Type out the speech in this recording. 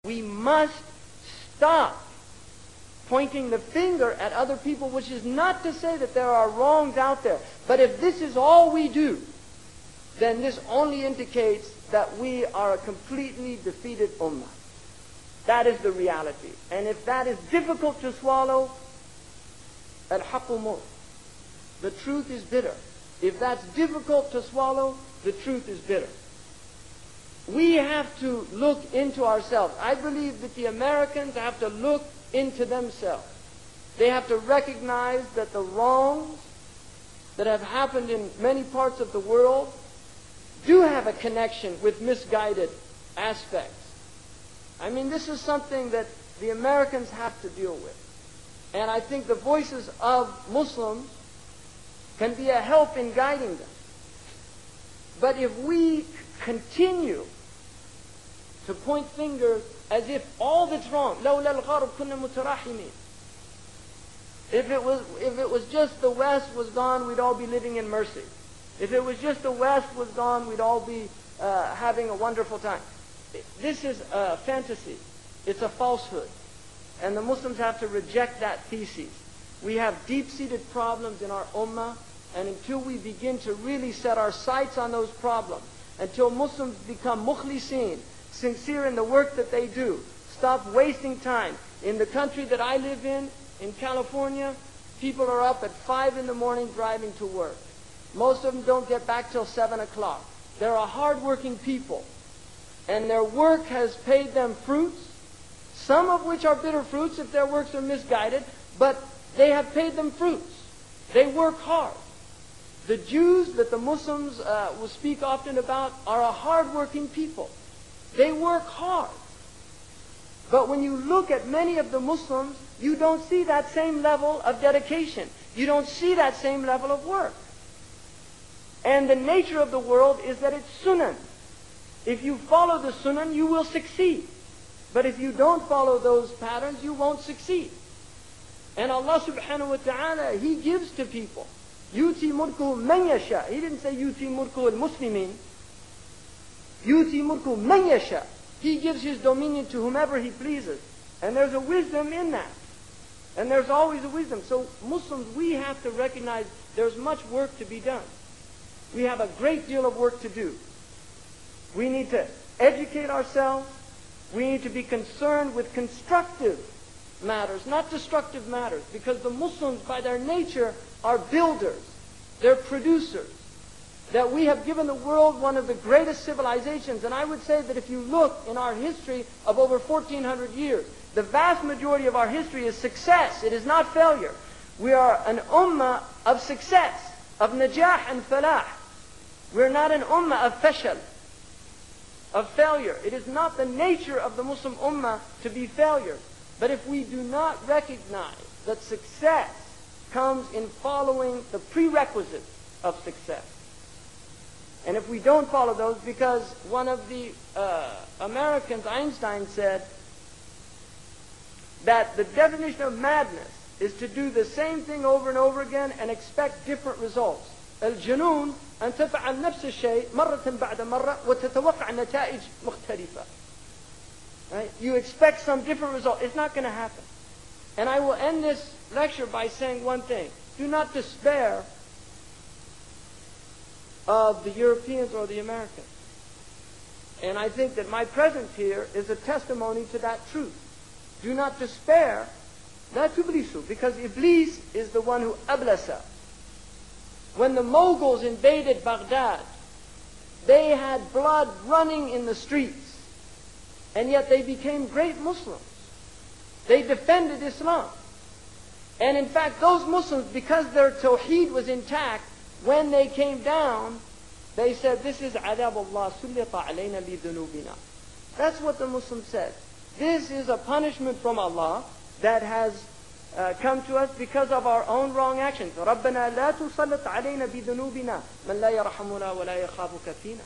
We must stop pointing the finger at other people, which is not to say that there are wrongs out there. But if this is all we do, then this only indicates that we are a completely defeated ummah. That is the reality. And if that is difficult to swallow, al-haqqu mur. The truth is bitter. If that's difficult to swallow, the truth is bitter. We have to look into ourselves. I believe that the Americans have to look into themselves. They have to recognize that the wrongs that have happened in many parts of the world do have a connection with misguided aspects. I mean, this is something that the Americans have to deal with. And I think the voices of Muslims can be a help in guiding them. But if we continue to point fingers as if all that's wrong, لولا الغرب كنا متراحمين. If it was just the West was gone, we'd all be living in mercy. If it was just the West was gone, we'd all be having a wonderful time. This is a fantasy. It's a falsehood. And the Muslims have to reject that thesis. We have deep-seated problems in our ummah, and until we begin to really set our sights on those problems, until Muslims become mukhlisin, sincere in the work that they do, stop wasting time. In the country that I live in California, people are up at 5 in the morning driving to work. Most of them don't get back till 7 o'clock. They're a hard-working people, and their work has paid them fruits, some of which are bitter fruits if their works are misguided, but they have paid them fruits. They work hard. The Jews that the Muslims will speak often about are a hard-working people. They work hard. But when you look at many of the Muslims, you don't see that same level of dedication. You don't see that same level of work. And the nature of the world is that it's sunan. If you follow the sunan, you will succeed. But if you don't follow those patterns, you won't succeed. And Allah subhanahu wa ta'ala, He gives to people. Yuti mulku man yasha. He didn't say yuti mulku al-muslimin. Yuti mulku man yasha. He gives His dominion to whomever He pleases. And there's a wisdom in that. And there's always a wisdom. So Muslims, we have to recognize there's much work to be done. We have a great deal of work to do. We need to educate ourselves. We need to be concerned with constructive matters, not destructive matters, because the Muslims, by their nature, are builders. They're producers. That we have given the world one of the greatest civilizations. And I would say that if you look in our history of over 1,400 years, the vast majority of our history is success. It is not failure. We are an ummah of success, of najah and falah. We're not an ummah of fashal, of failure. It is not the nature of the Muslim ummah to be failure. But if we do not recognize that success comes in following the prerequisites of success, and if we don't follow those, because one of the Americans, Einstein, said that the definition of madness is to do the same thing over and over again and expect different results. الجنون أن تفعل نفس الشيء مرة بعد مرة وتتوقع نتائج مختلفة. Right? You expect some different result. It's not going to happen. And I will end this lecture by saying one thing. Do not despair of the Europeans or the Americans. And I think that my presence here is a testimony to that truth. Do not despair. لا تبلسوا, because Iblis is the one who ablasa. When the Mughals invaded Baghdad, they had blood running in the streets. And yet they became great Muslims. They defended Islam. And in fact, those Muslims, because their tawheed was intact, when they came down, they said, this is adab Allah, sullita alayna li dhunubina. That's what the Muslims said. This is a punishment from Allah that has come to us because of our own wrong actions. رَبَّنَا لَا تُسَلِّطْ عَلَيْنَا بِذُنُوبِنَا مَنْ لَا يَرْحَمُنَا وَلَا يَخَافُكَ فِينَا.